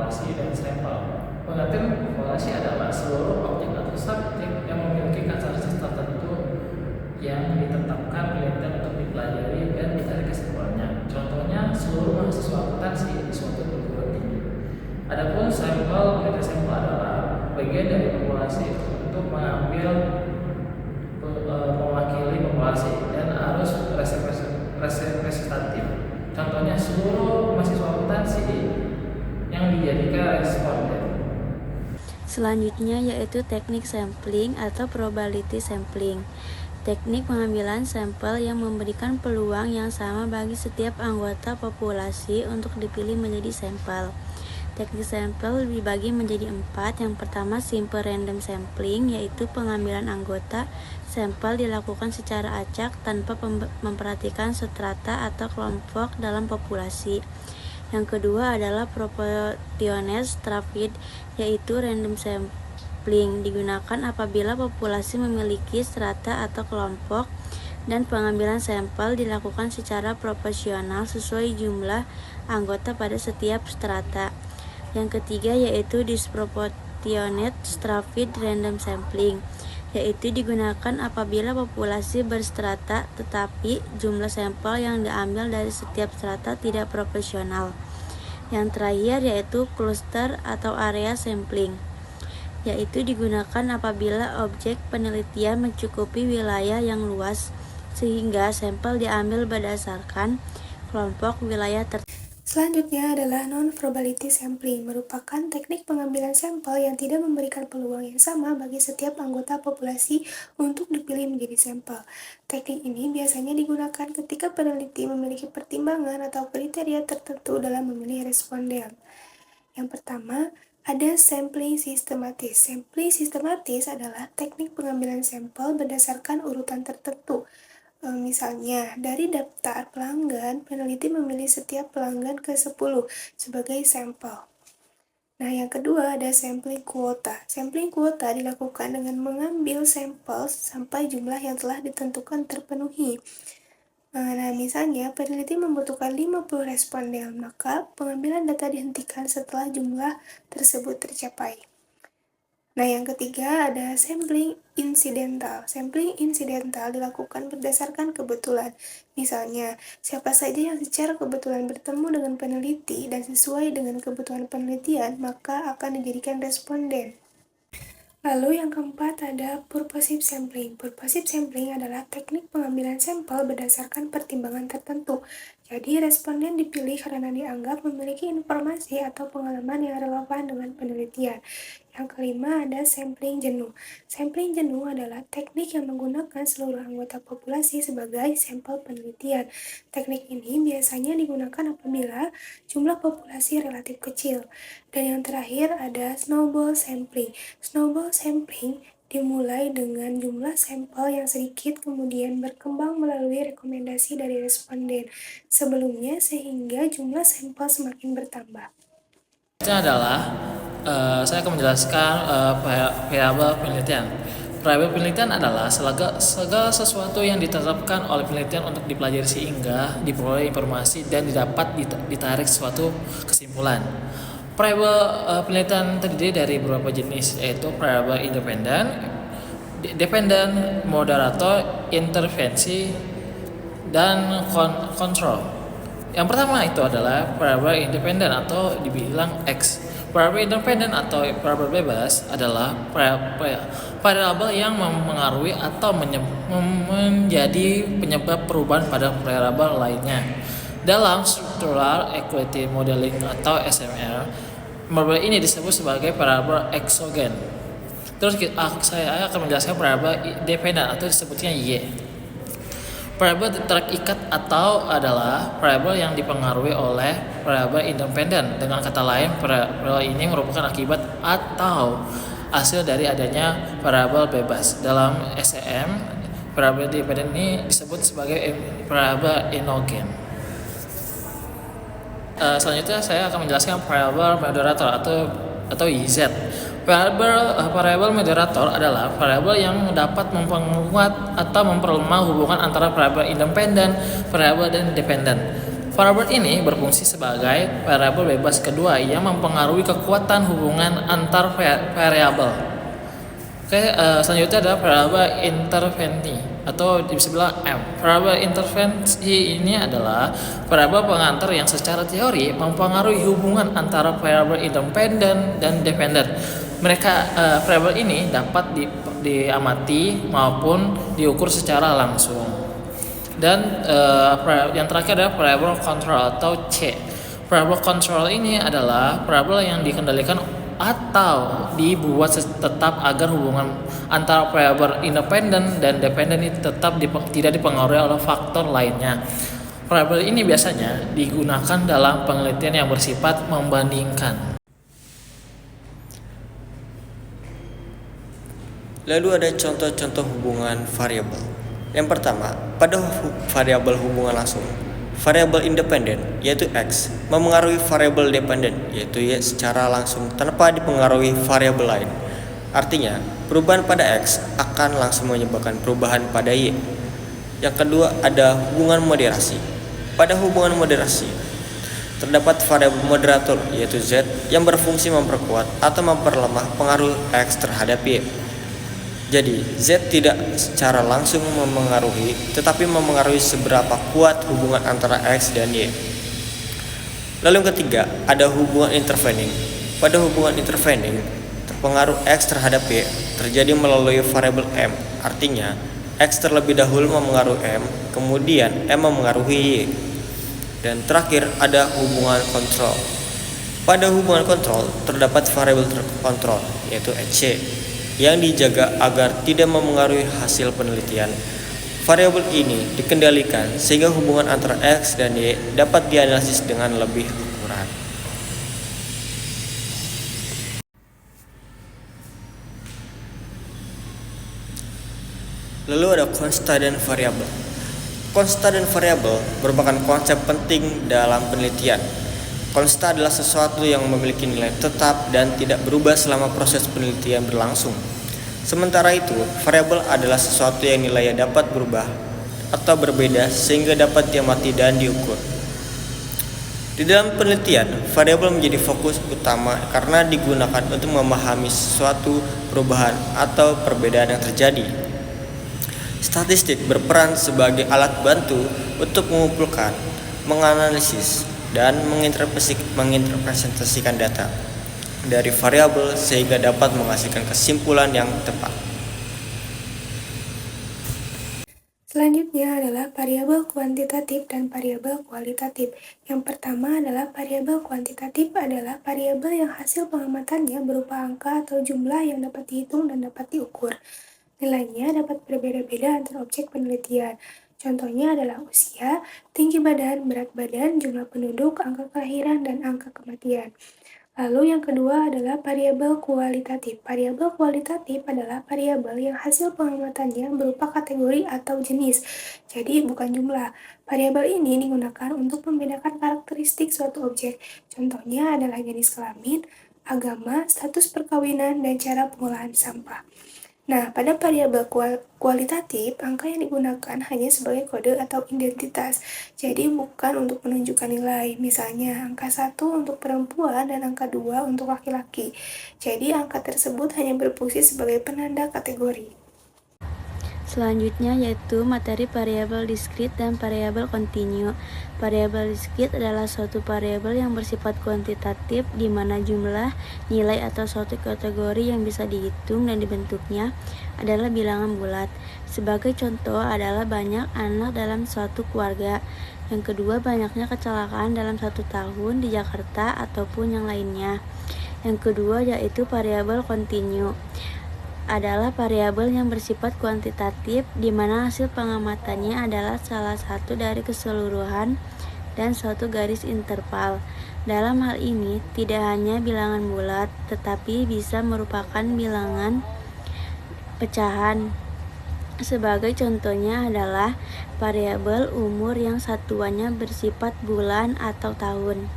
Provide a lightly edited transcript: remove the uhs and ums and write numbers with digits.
populasi dan sampel. Pengertian populasi adalah seluruh objek atau subjek yang memiliki karakteristik tertentu yang ditetapkan penelitian untuk dipelajari dan dicari kesimpulannya. Contohnya, seluruh mahasiswa akuntansi di suatu perguruan tinggi. Adapun sampel, metode sampel adalah bagian dari populasi untuk mengambil mewakili populasi dan harus representatif. Contohnya, seluruh mahasiswa akuntansi yang dijadikan responden. Selanjutnya yaitu teknik sampling atau probability sampling. Teknik pengambilan sampel yang memberikan peluang yang sama bagi setiap anggota populasi untuk dipilih menjadi sampel. Teknik sampel dibagi menjadi 4. Yang pertama, simple random sampling, yaitu pengambilan anggota sampel dilakukan secara acak tanpa memperhatikan strata atau kelompok dalam populasi. Yang kedua adalah proportionate stratified, yaitu random sampling, digunakan apabila populasi memiliki strata atau kelompok dan pengambilan sampel dilakukan secara proporsional sesuai jumlah anggota pada setiap strata. Yang ketiga yaitu disproportionate stratified random sampling, yaitu digunakan apabila populasi berstrata tetapi jumlah sampel yang diambil dari setiap strata tidak proporsional. Yang terakhir yaitu cluster atau area sampling, yaitu digunakan apabila objek penelitian mencukupi wilayah yang luas sehingga sampel diambil berdasarkan kelompok wilayah tertentu. Selanjutnya adalah non-probability sampling, merupakan teknik pengambilan sampel yang tidak memberikan peluang yang sama bagi setiap anggota populasi untuk dipilih menjadi sampel. Teknik ini biasanya digunakan ketika peneliti memiliki pertimbangan atau kriteria tertentu dalam memilih responden. Yang pertama, ada sampling sistematis. Sampling sistematis adalah teknik pengambilan sampel berdasarkan urutan tertentu. Misalnya, dari daftar pelanggan, peneliti memilih setiap pelanggan ke-10 sebagai sampel. Nah, yang kedua ada sampling kuota. Sampling kuota dilakukan dengan mengambil sampel sampai jumlah yang telah ditentukan terpenuhi. Nah, misalnya peneliti membutuhkan 50 responden, maka pengambilan data dihentikan setelah jumlah tersebut tercapai. Nah, yang ketiga ada sampling insidental. Sampling insidental dilakukan berdasarkan kebetulan. Misalnya, siapa saja yang secara kebetulan bertemu dengan peneliti dan sesuai dengan kebutuhan penelitian, maka akan dijadikan responden. Lalu yang keempat ada purposive sampling. Purposive sampling adalah teknik pengambilan sampel berdasarkan pertimbangan tertentu. Jadi responden dipilih karena dianggap memiliki informasi atau pengalaman yang relevan dengan penelitian. Yang kelima ada sampling jenuh. Sampling jenuh adalah teknik yang menggunakan seluruh anggota populasi sebagai sampel penelitian. Teknik ini biasanya digunakan apabila jumlah populasi relatif kecil. Dan yang terakhir ada snowball sampling. Snowball sampling dimulai dengan jumlah sampel yang sedikit kemudian berkembang melalui rekomendasi dari responden sebelumnya sehingga jumlah sampel semakin bertambah. Itu adalah saya akan menjelaskan variabel penelitian. Variabel penelitian adalah segala sesuatu yang ditetapkan oleh penelitian untuk dipelajari sehingga diperoleh informasi dan didapat ditarik suatu kesimpulan. Variabel penelitian terdiri dari beberapa jenis, yaitu variabel independen, dependent, moderator, intervensi, dan kontrol. Yang pertama itu adalah variabel independen atau dibilang X. Variabel independen atau variabel bebas adalah variabel yang mempengaruhi atau menjadi penyebab perubahan pada variabel lainnya. Dalam structural equity modeling atau SMR, variabel ini disebut sebagai variabel exogen. Terus saya akan menjelaskan variabel dependen atau disebutnya Y. Variabel terikat atau adalah variabel yang dipengaruhi oleh variabel independen. Dengan kata lain, variabel ini merupakan akibat atau hasil dari adanya variabel bebas. Dalam SEM, variabel independen ini disebut sebagai variabel enogen. Selanjutnya saya akan menjelaskan variabel moderator atau YZ. Variabel moderator adalah variabel yang dapat memperkuat atau memperlemah hubungan antara variabel independen, variabel dan dependen. Variabel ini berfungsi sebagai variabel bebas kedua yang mempengaruhi kekuatan hubungan antar variabel. Selanjutnya adalah variabel intervensi atau bisa bilang M. Variabel intervensi ini adalah variabel pengantar yang secara teori mempengaruhi hubungan antara variabel independen dan dependen. Variabel ini dapat diamati maupun diukur secara langsung. Dan yang terakhir adalah variable control atau C. Variable control ini adalah variable yang dikendalikan atau dibuat tetap agar hubungan antara variable independen dan dependen ini tetap tidak dipengaruhi oleh faktor lainnya. Variable ini biasanya digunakan dalam penelitian yang bersifat membandingkan. Lalu ada contoh-contoh hubungan variabel. Yang pertama, pada variabel hubungan langsung, variabel independen yaitu X memengaruhi variabel dependen yaitu Y secara langsung tanpa dipengaruhi variabel lain. Artinya, perubahan pada X akan langsung menyebabkan perubahan pada Y. Yang kedua, ada hubungan moderasi. Pada hubungan moderasi, terdapat variabel moderator yaitu Z yang berfungsi memperkuat atau memperlemah pengaruh X terhadap Y. Jadi, Z tidak secara langsung memengaruhi, tetapi memengaruhi seberapa kuat hubungan antara X dan Y. Lalu yang ketiga, ada hubungan intervening. Pada hubungan intervening, pengaruh X terhadap Y terjadi melalui variabel M. Artinya, X terlebih dahulu memengaruhi M, kemudian M memengaruhi Y. Dan terakhir, ada hubungan kontrol. Pada hubungan kontrol, terdapat variabel terkontrol, yaitu EC, yang dijaga agar tidak memengaruhi hasil penelitian. Variabel ini dikendalikan sehingga hubungan antara X dan Y dapat dianalisis dengan lebih akurat. Lalu ada konsta dan variabel. Konsta dan variabel merupakan konsep penting dalam penelitian. Konsta adalah sesuatu yang memiliki nilai tetap dan tidak berubah selama proses penelitian berlangsung. Sementara itu, variabel adalah sesuatu yang nilainya dapat berubah atau berbeda sehingga dapat diamati dan diukur. Di dalam penelitian, variabel menjadi fokus utama karena digunakan untuk memahami suatu perubahan atau perbedaan yang terjadi. Statistik berperan sebagai alat bantu untuk mengumpulkan, menganalisis, dan menginterpretasikan data dari variabel sehingga dapat menghasilkan kesimpulan yang tepat. Selanjutnya adalah variabel kuantitatif dan variabel kualitatif. Yang pertama adalah variabel kuantitatif adalah variabel yang hasil pengamatannya berupa angka atau jumlah yang dapat dihitung dan dapat diukur. Nilainya dapat berbeda-beda antar objek penelitian. Contohnya adalah usia, tinggi badan, berat badan, jumlah penduduk, angka kelahiran, dan angka kematian. Lalu yang kedua adalah variabel kualitatif. Variabel kualitatif adalah variabel yang hasil pengamatannya berupa kategori atau jenis, jadi bukan jumlah. Variabel ini digunakan untuk membedakan karakteristik suatu objek. Contohnya adalah jenis kelamin, agama, status perkawinan, dan cara pengolahan sampah. Nah, pada variabel kualitatif, angka yang digunakan hanya sebagai kode atau identitas, jadi bukan untuk menunjukkan nilai. Misalnya, angka 1 untuk perempuan dan angka 2 untuk laki-laki. Jadi, angka tersebut hanya berfungsi sebagai penanda kategori. Selanjutnya yaitu materi variabel diskrit dan variabel kontinu. Variabel diskrit adalah suatu variabel yang bersifat kuantitatif di mana jumlah, nilai atau suatu kategori yang bisa dihitung dan dibentuknya adalah bilangan bulat. Sebagai contoh adalah banyak anak dalam suatu keluarga. Yang kedua, banyaknya kecelakaan dalam 1 tahun di Jakarta ataupun yang lainnya. Yang kedua yaitu variabel kontinu adalah variabel yang bersifat kuantitatif di mana hasil pengamatannya adalah salah satu dari keseluruhan dan suatu garis interval. Dalam hal ini tidak hanya bilangan bulat tetapi bisa merupakan bilangan pecahan. Sebagai contohnya adalah variabel umur yang satuannya bersifat bulan atau tahun.